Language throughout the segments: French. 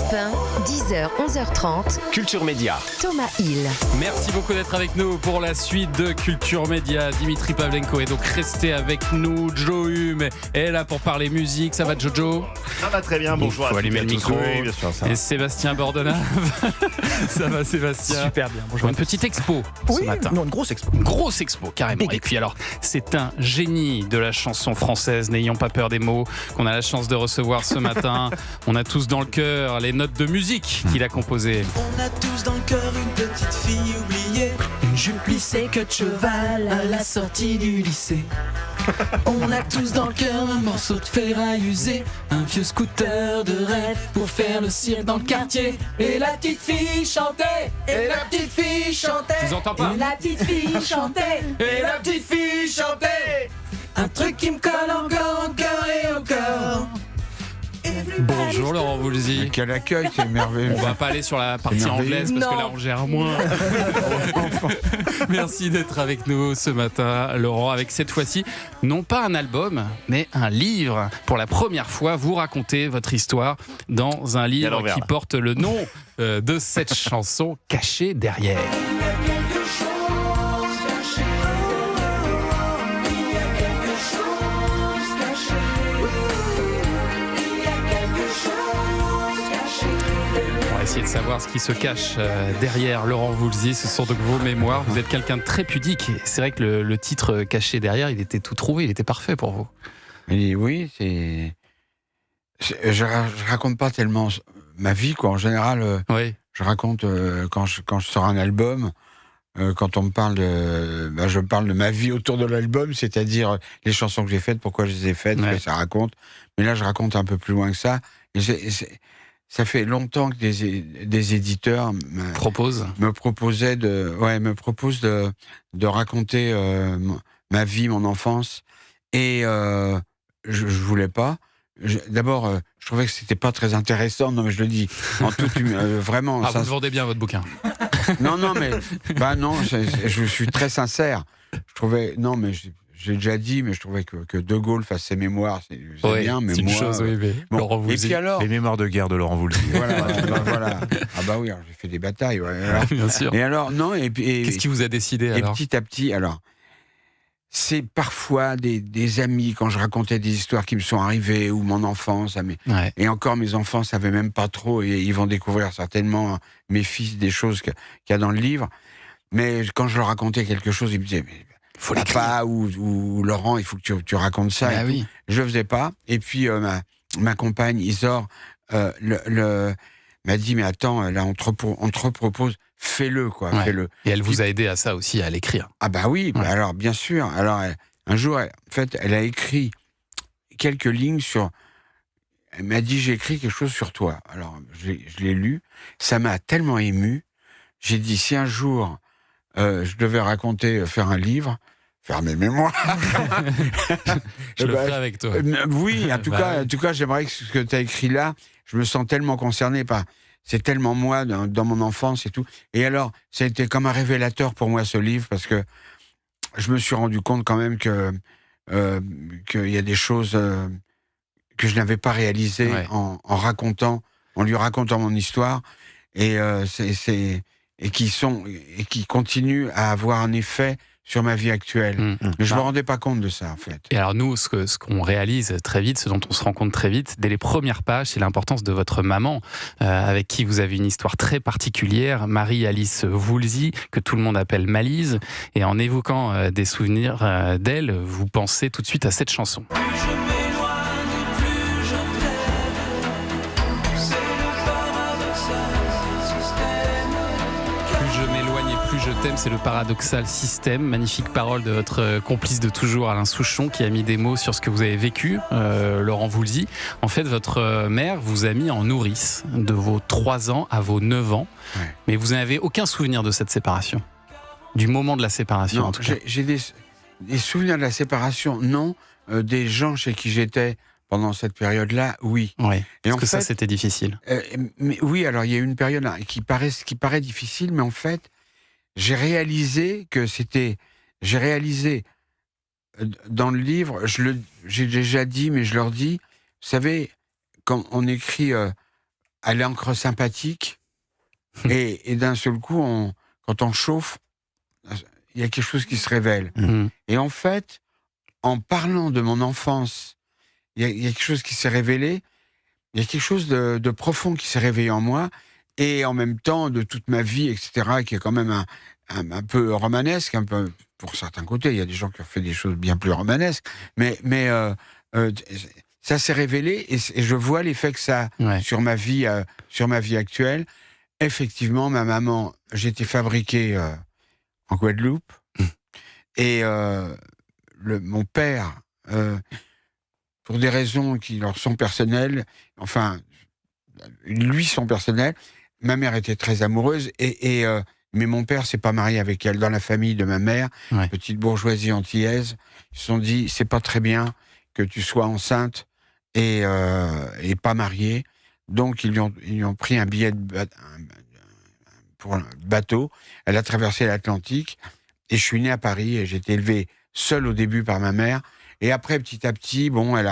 Europe 1, 10h, 11h30. Culture Média. Thomas Hill. Merci beaucoup d'être avec nous pour la suite de Culture Média. Dimitri Pavlenko est donc resté avec nous. Joe Hume est là pour parler musique. Ça va, Jojo? Ça va très bien, bonjour Il faut à allumer le micro. Oui, bien sûr, ça. Et Sébastien Bordenave. Ça va, Sébastien? Super bien, bonjour. Une petite expo ce matin. Non, une grosse expo. Une grosse expo, carrément. Big Et puis alors, c'est un génie de la chanson française, n'ayons pas peur des mots, qu'on a la chance de recevoir ce matin. On a tous dans le cœur les notes de musique qu'il a composées. On a tous dans le cœur une petite fille oubliée, une jupe plissée queue de cheval à la sortie du lycée. On a tous dans le cœur un morceau de ferraille usé, un vieux scooter de rêve pour faire le cirque dans le quartier. Et la petite fille chantait, et la petite fille chantait, Je vous entends pas. et la petite fille chantait, et la petite fille chantait. Un truc qui me colle encore au cœur et au cœur. Bonjour Laurent Voulzy. Quel accueil, c'est merveilleux. On va pas aller sur la partie merveilleux. anglaise parce que là on gère moins. Merci d'être avec nous ce matin, Laurent, avec cette fois-ci non pas un album, mais un livre. Pour la première fois, vous racontez votre histoire dans un livre qui porte le nom de cette chanson cachée derrière. Essayer de savoir ce qui se cache derrière Laurent Voulzy. Ce sont donc vos mémoires. Vous êtes quelqu'un de très pudique. Et c'est vrai que le titre caché derrière, il était tout trouvé, il était parfait pour vous. Et oui, je raconte pas tellement ma vie, quoi. En général, Oui. je raconte quand je sors un album. Quand on me parle je parle de ma vie autour de l'album, c'est-à-dire les chansons que j'ai faites, pourquoi je les ai faites, ce que ça raconte. Mais là, je raconte un peu plus loin que ça. Et ça fait longtemps que des éditeurs me proposent de raconter ma vie, mon enfance. Et je voulais pas. D'abord, je trouvais que c'était pas très intéressant. Non, mais je le dis en toute vraiment. Ah, vous vendez bien votre bouquin. Non, mais non, je suis très sincère. Je trouvais mais j'ai déjà dit, mais je trouvais que De Gaulle fasse ses mémoires, c'est bien, mais c'est une moi... chose, oui, mais bon. Laurent Voulzy. Et puis alors... Les mémoires de guerre de Laurent Voulzy. Voilà. Ah bah oui, alors, j'ai fait des batailles. Ouais, alors. Bien sûr. Et alors, non, et Qu'est-ce qui vous a décidé alors? Et petit à petit, alors, c'est parfois des amis, quand je racontais des histoires qui me sont arrivées, ou mon enfance, et encore mes enfants savaient même pas trop, et ils vont découvrir certainement, mes fils, des choses qu'il y a dans le livre. Mais quand je leur racontais quelque chose, ils me disaient... Faut papa ou Laurent, il faut que tu racontes ça. Bah oui. Je le faisais pas. Et puis ma compagne Isor m'a dit mais attends, là on te repropose, fais-le quoi, fais-le. Et elle vous a aidé à ça aussi, à l'écrire. Ah bah oui, alors bien sûr. Alors un jour, en fait, elle a écrit quelques lignes sur. Elle m'a dit j'ai écrit quelque chose sur toi. Alors je l'ai lu, ça m'a tellement ému. J'ai dit si un jour je devais faire un livre, faire mes mémoires. Je le ferai avec toi. Oui, en tout cas, j'aimerais que ce que tu as écrit là, je me sens tellement concerné par. C'est tellement moi dans mon enfance et tout. Et alors, ça a été comme un révélateur pour moi ce livre parce que je me suis rendu compte quand même qu'il y a des choses que je n'avais pas réalisées en lui racontant mon histoire et qui continuent à avoir un effet sur ma vie actuelle. Mais je me rendais pas compte de ça, en fait. Et alors nous, ce qu'on réalise très vite, ce dont on se rend compte très vite, dès les premières pages, c'est l'importance de votre maman, avec qui vous avez une histoire très particulière, Marie-Alice Voulzy, que tout le monde appelle Malise. Et en évoquant des souvenirs d'elle, vous pensez tout de suite à cette chanson. Plus je t'aime, c'est le paradoxal système. Magnifique parole de votre complice de toujours, Alain Souchon, qui a mis des mots sur ce que vous avez vécu, Laurent Voulzy. En fait, votre mère vous a mis en nourrice de vos 3 ans à vos 9 ans. Ouais. Mais vous n'avez aucun souvenir de cette séparation. Du moment de la séparation, non, en tout cas. J'ai des souvenirs de la séparation, non. Des gens chez qui j'étais pendant cette période-là, oui. Oui, parce que ça, c'était difficile. Mais oui, alors il y a eu une période qui paraît difficile, mais en fait, j'ai réalisé dans le livre, j'ai déjà dit, mais je leur dis, vous savez, quand on écrit à l'encre sympathique. Et d'un seul coup, quand on chauffe, il y a quelque chose qui se révèle. Et en fait, en parlant de mon enfance, il y a quelque chose qui s'est révélé. Il y a quelque chose de profond qui s'est réveillé en moi. Et en même temps, de toute ma vie, etc., qui est quand même un peu romanesque, un peu, pour certains côtés. Il y a des gens qui ont fait des choses bien plus romanesques. Mais ça s'est révélé et je vois l'effet que ça a sur ma vie actuelle. Effectivement, ma maman, j'ai été fabriqué en Guadeloupe. Et mon père, pour des raisons qui leur sont personnelles, enfin, lui sont personnelles, ma mère était très amoureuse, mais mon père s'est pas marié avec elle. Dans la famille de ma mère, petite bourgeoisie antillaise, ils se sont dit, c'est pas très bien que tu sois enceinte et pas mariée. Donc, ils lui ont pris un billet pour un bateau. Elle a traversé l'Atlantique et je suis né à Paris et j'ai été élevé seul au début par ma mère. Et après, petit à petit, bon, elle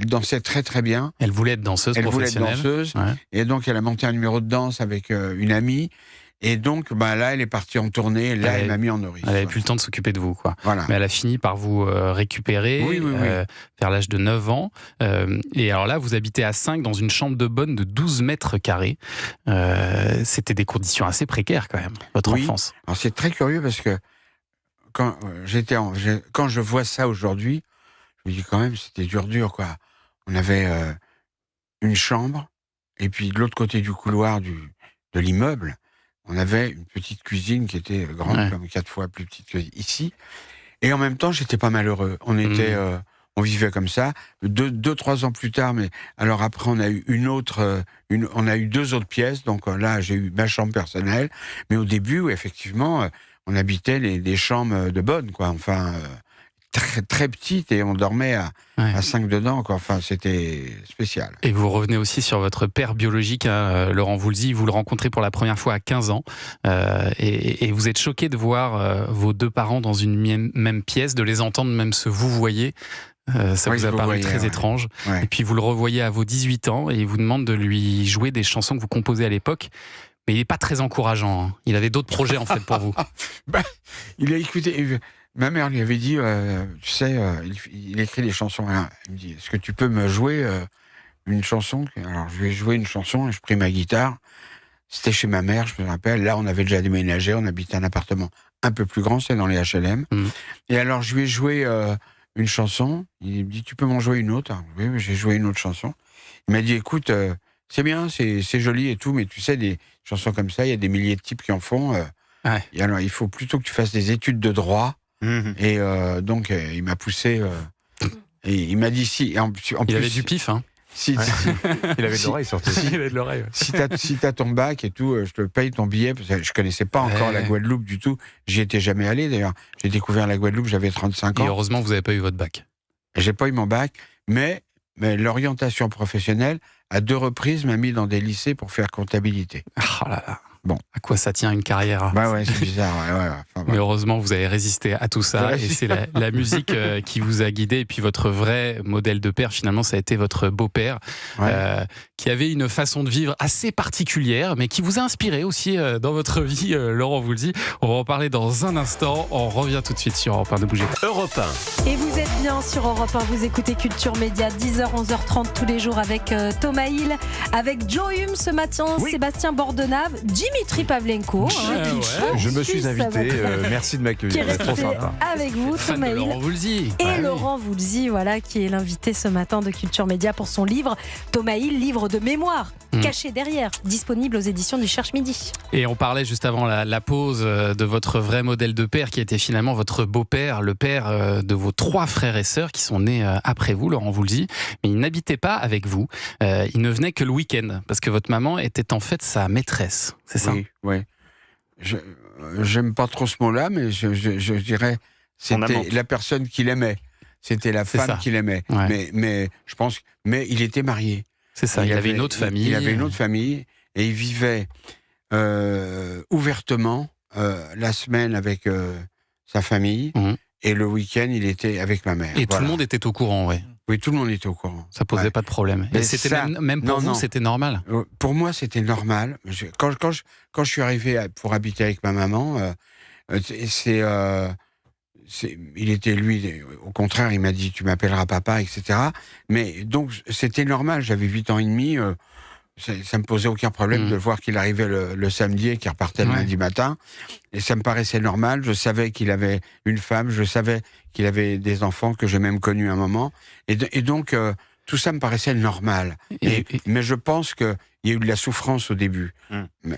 dansait très très bien. Elle voulait être danseuse professionnelle. Elle voulait être danseuse. Et donc, elle a monté un numéro de danse avec une amie. Et donc, là, elle est partie en tournée. Et là, elle m'a mis en nourrice. Elle n'avait plus le temps de s'occuper de vous, quoi. Voilà. Mais elle a fini par vous récupérer vers l'âge de 9 ans. Et alors là, vous habitez à 5 dans une chambre de bonne de 12 mètres carrés. C'était des conditions assez précaires, quand même, votre enfance. Alors, c'est très curieux parce que quand je vois ça aujourd'hui, je me dis quand même, c'était dur, quoi. On avait une chambre, et puis de l'autre côté du couloir de l'immeuble, on avait une petite cuisine qui était grande, comme 4 fois plus petite que ici. Et en même temps, j'étais pas malheureux. On vivait comme ça. 2-3 ans plus tard, mais alors après, on a eu on a eu 2 autres pièces. Donc là, j'ai eu ma chambre personnelle. Mais au début, effectivement, on habitait des chambres de bonne, quoi. Enfin, très, très petites, et on dormait à 5 dedans, quoi. Enfin, c'était spécial. Et vous revenez aussi sur votre père biologique, Laurent Voulzy. Vous le rencontrez pour la première fois à 15 ans. Et vous êtes choqué de voir vos 2 parents dans une même pièce, de les entendre même se vouvoyer. Ça vous a paru très étrange. Et puis vous le revoyez à vos 18 ans et il vous demande de lui jouer des chansons que vous composez à l'époque. Mais il n'est pas très encourageant. Il avait d'autres projets, en fait, pour vous. Il a écouté. Ma mère lui avait dit, tu sais, il écrit des chansons. Alors, il me dit, est-ce que tu peux me jouer une chanson ? Alors, je lui ai joué une chanson et je pris ma guitare. C'était chez ma mère, je me rappelle. Là, on avait déjà déménagé. On habitait un appartement un peu plus grand, c'est dans les HLM. Et alors, je lui ai joué une chanson. Il me dit, tu peux m'en jouer une autre ? Alors, oui, j'ai joué une autre chanson. Il m'a dit, écoute, c'est bien, c'est joli et tout, mais tu sais, des chansons comme ça, il y a des milliers de types qui en font. Et alors, il faut plutôt que tu fasses des études de droit. Et donc, il m'a poussé. Et il m'a dit si. En plus, il avait du pif, hein. Si. Il avait de l'oreille, surtout. Il avait de l'oreille. Si t'as ton bac et tout, je te paye ton billet. Parce que je connaissais pas encore la Guadeloupe du tout. J'y étais jamais allé, d'ailleurs. J'ai découvert la Guadeloupe, j'avais 35 ans. Et heureusement, vous n'avez pas eu votre bac. J'ai pas eu mon bac, mais l'orientation professionnelle, à 2 reprises, m'a mis dans des lycées pour faire comptabilité. Oh là là. Bon. À quoi ça tient une carrière ? C'est bizarre. Enfin, mais heureusement, vous avez résisté à tout ça. Et c'est la musique qui vous a guidé. Et puis votre vrai modèle de père, finalement, ça a été votre beau-père, qui avait une façon de vivre assez particulière, mais qui vous a inspiré aussi dans votre vie, Laurent Voulzy. On va en parler dans un instant. On revient tout de suite sur Europe 1. Ne bougez pas. Europe 1. Et vous êtes bien sur Europe 1. Vous écoutez Culture Média, 10h, 11h30 tous les jours avec Thomas Hill, avec Joe Hume ce matin, Sébastien Bordenave, Dimitri Pavlenko. Je me suis invité. Merci de m'accueillir. C'est trop sympa. Avec vous, Thomas Hill. Laurent Voulzy. Et Laurent Voulzy, qui est l'invité ce matin de Culture Média pour son livre Thomas Hill, livre de mémoire, caché derrière, disponible aux éditions du Cherche Midi. Et on parlait juste avant la pause de votre vrai modèle de père, qui était finalement votre beau-père, le père de vos 3 frères et sœurs qui sont nés après vous, Laurent Voulzy. Mais il n'habitait pas avec vous. Il ne venait que le week-end, parce que votre maman était en fait sa maîtresse. C'est ça ? Oui. J'aime pas trop ce mot-là, mais je dirais c'était la personne qu'il aimait. C'était la femme qu'il aimait. Mais je pense. Mais il était marié. C'est ça. Il avait une autre famille. Il avait une autre famille et il vivait ouvertement la semaine avec sa famille et le week-end il était avec ma mère. Et tout le monde était au courant, Oui, tout le monde était au courant. Ça posait pas de problème. Mais Et c'était ça- même pour non, vous, c'était normal. Pour moi, c'était normal. Quand je suis arrivé pour habiter avec ma maman, il était lui, au contraire, il m'a dit tu m'appelleras papa, etc. Mais donc c'était normal. J'avais 8 ans et demi. Ça me posait aucun problème de voir qu'il arrivait le samedi et qu'il repartait le lundi matin. Et ça me paraissait normal. Je savais qu'il avait une femme, je savais qu'il avait des enfants que j'ai même connus à un moment. Et donc, tout ça me paraissait normal. Mais je pense qu'il y a eu de la souffrance au début.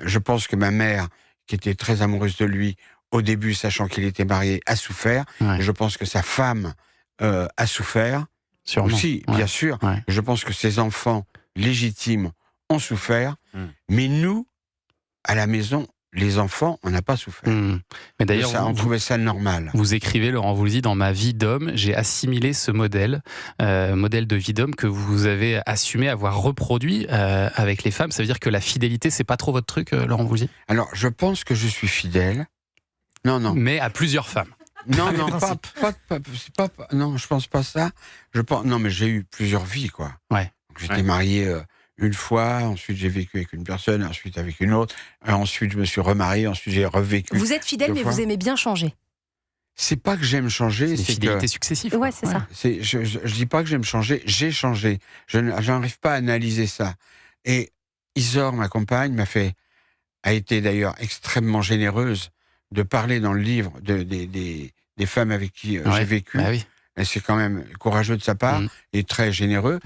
Je pense que ma mère, qui était très amoureuse de lui, au début, sachant qu'il était marié, a souffert. Ouais. Et je pense que sa femme a souffert. Sûrement. Aussi, Ouais. bien sûr. Ouais. Je pense que ses enfants légitimes ont souffert, mais nous, à la maison, les enfants, on n'a pas souffert. Mais d'ailleurs, on trouvait ça normal. Vous écrivez, Laurent Voulzy, dans Ma vie d'homme, j'ai assimilé ce modèle de vie d'homme que vous avez assumé avoir reproduit avec les femmes. Ça veut dire que la fidélité, c'est pas trop votre truc, Laurent Voulzy? Alors, je pense que je suis fidèle. Non. Mais à plusieurs femmes. Non, non, je pense pas ça. Non, mais j'ai eu plusieurs vies, quoi. Ouais. J'étais marié une fois, ensuite j'ai vécu avec une personne, ensuite avec une autre, ensuite je me suis remarié, ensuite j'ai revécu. Vous êtes fidèle, mais vous aimez bien changer. C'est pas que j'aime changer, C'est c'est fidélité que... successive. Ouais, c'est ça. Je dis pas que j'aime changer, j'ai changé. Je n'arrive pas à analyser ça. Et Isor, ma compagne, a été d'ailleurs extrêmement généreuse de parler dans le livre des femmes avec qui j'ai vécu. Bah oui. Et c'est quand même courageux de sa part et très généreux.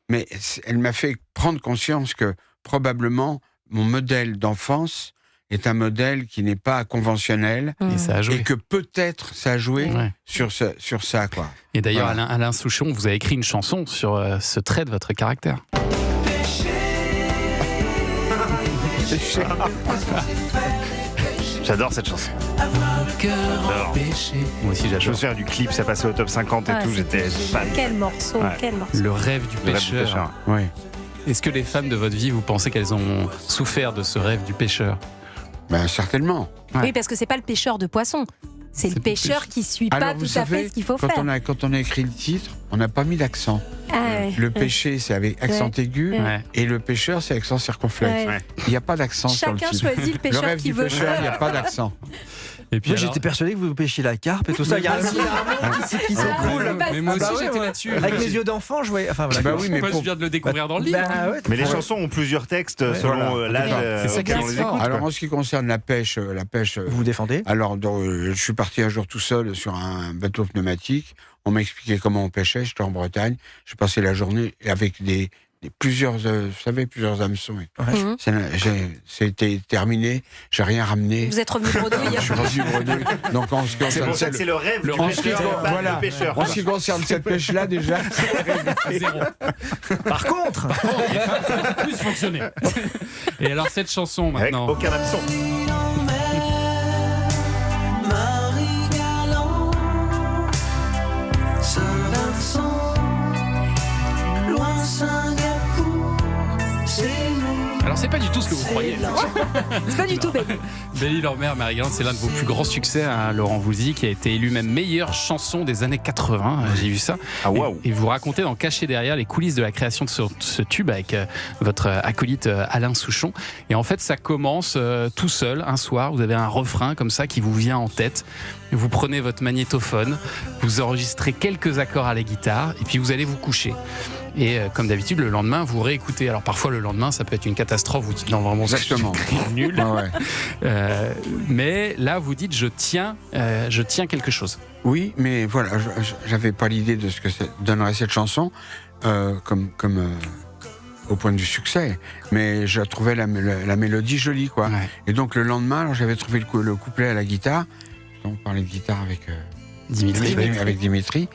Mais elle m'a fait prendre conscience que probablement mon modèle d'enfance est un modèle qui n'est pas conventionnel Et ça a joué. et que peut-être ça a joué sur ça, quoi. Et d'ailleurs, Voilà. Alain Souchon, vous avez écrit une chanson sur ce trait de votre caractère. J'adore cette chanson. J'adore. Moi aussi, Je me j'adore. souviens du clip, ça passait au top 50 et tout, j'étais fan. Quel morceau, Ouais. quel morceau. Le rêve du Le rêve du pêcheur. pêcheur. Oui. Est-ce que les femmes de votre vie, vous pensez qu'elles ont souffert de ce rêve du pêcheur? Ben, certainement. Ouais. Oui, parce que c'est pas le pêcheur de poissons. C'est le pêcheur qui suit pas Alors, tout vous à fait savez, ce qu'il faut quand faire. on a écrit le titre, on n'a pas mis l'accent. Ah ouais. Le péché, c'est avec accent aigu, Ouais. et le pêcheur, c'est accent circonflexe. Ouais. Il n'y a pas d'accent sur le Chacun titre. choisit le Le pêcheur rêve qu'il du veut. pêcheur, il n'y a pas d'accent. Et puis Moi, alors- j'étais persuadé que vous pêchiez la carpe et tout ça. Il y a un qui sont cool. Mais moi aussi, Ah bah ouais, j'étais ouais. là-dessus. Avec mes yeux d'enfant, je voyais. Enfin, voilà. Bah oui, mais Moi, je pour- viens de le découvrir dans le livre. Bah ouais, Mais les ouais. chansons ont plusieurs textes selon Voilà. l'âge C'est ça qui auquel on est les fort. écoute. Alors, quoi. en ce qui concerne la pêche, Vous vous défendez. alors, je suis parti un jour tout seul sur un bateau pneumatique. On m'a expliqué comment on pêchait. J'étais en Bretagne. J'ai passé la journée avec plusieurs hameçons. Mhm. C'était terminé. J'ai rien ramené. Vous êtes revenu bredouille. Je suis revenu bredouille. Donc, en ce qui C'est concerne pour ça que c'est le rêve du en ce qui- pêcheur, pas voilà. le pêcheur. En ce qui concerne cette pêche-là, déjà, Zéro. Par contre, Plus fonctionner. Et alors, cette chanson Avec maintenant. aucun hameçon. Marie Galant, Saint-Vincent, loin Singapour, c'est nous. Alors, c'est pas du tout ce que vous croyez. C'est pas du tout bébé. Belle-Île-en-Mer, Marie-Galante, c'est l'un de vos plus grands succès, hein, Laurent Voulzy, qui a été élu même meilleure chanson des années 80. J'ai vu ça. Ah waouh. Et vous racontez dans Caché derrière les coulisses de la création de ce tube avec votre acolyte Alain Souchon. Et en fait, ça commence tout seul un soir. Vous avez un refrain comme ça qui vous vient en tête. Vous prenez votre magnétophone, vous enregistrez quelques accords à la guitare et puis vous allez vous coucher. Et comme d'habitude, le lendemain, vous réécoutez. Alors parfois, le lendemain, ça peut être une catastrophe. Vous dites non, vraiment, Exactement. c'est nul. Ouais. Mais là, vous dites je tiens quelque chose. Oui, mais voilà, j'avais pas l'idée de ce que donnerait cette chanson comme au point du succès, mais je trouvais la mélodie jolie, quoi. Ouais. Et donc le lendemain, alors, j'avais trouvé le couplet à la guitare. On parlait de guitare avec Dimitri. Dimitri,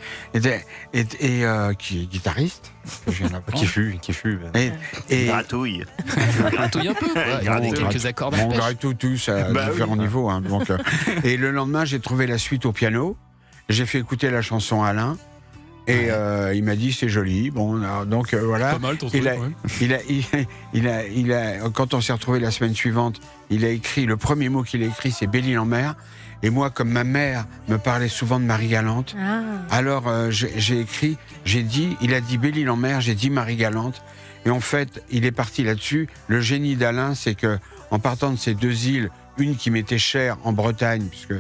qui est guitariste, que je viens d'apprendre. Qui fut. Et Gratouille. Gratouille un peu, quoi. Il y a quelques accords on d'arpège. gratte tous à Bah oui. différents niveaux. Hein, donc, et le lendemain, j'ai trouvé la suite au piano. J'ai fait écouter la chanson à Alain. Et il m'a dit c'est joli. Bon, alors, donc voilà. Pas mal ton truc, Quand on s'est retrouvé la semaine suivante, il a écrit, le premier mot qu'il a écrit, c'est Belle-Île-en-Mer. Et moi, comme ma mère me parlait souvent de Marie-Galante, alors j'ai écrit, il a dit Belle-Île-en-Mer, j'ai dit Marie-Galante. Et en fait, il est parti là-dessus. Le génie d'Alain, c'est que en partant de ces deux îles, une qui m'était chère en Bretagne, puisque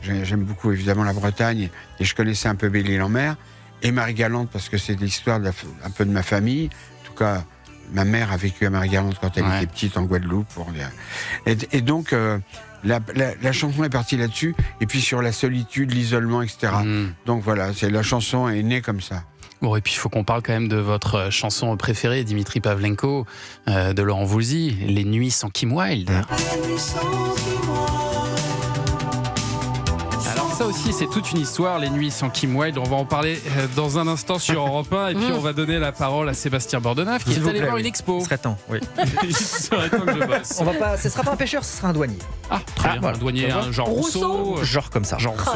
j'aime beaucoup évidemment la Bretagne, et je connaissais un peu Belle-Île-en-Mer, et Marie-Galante, parce que c'est l'histoire un peu de ma famille. En tout cas, ma mère a vécu à Marie-Galante quand elle était petite en Guadeloupe. Et donc, la chanson est partie là-dessus, et puis sur la solitude, l'isolement, etc. Donc voilà, la chanson est née comme ça. Bon, et puis il faut qu'on parle quand même de votre chanson préférée, Dimitri Pavlenko, de Laurent Voulzy, Les Nuits sans Kim Wilde. Alors ça aussi, c'est toute une histoire, Les Nuits sans Kim Wilde. On va en parler dans un instant sur Europe 1, et puis on va donner la parole à Sébastien Bordenave, qui est allé voir une expo. Ce serait temps, oui. Il serait temps que je bosse. Ce sera pas un pêcheur, ce sera un douanier. Ah, très bien. Voilà. Un douanier, un genre Rousseau. Genre comme ça. Genre Rousseau.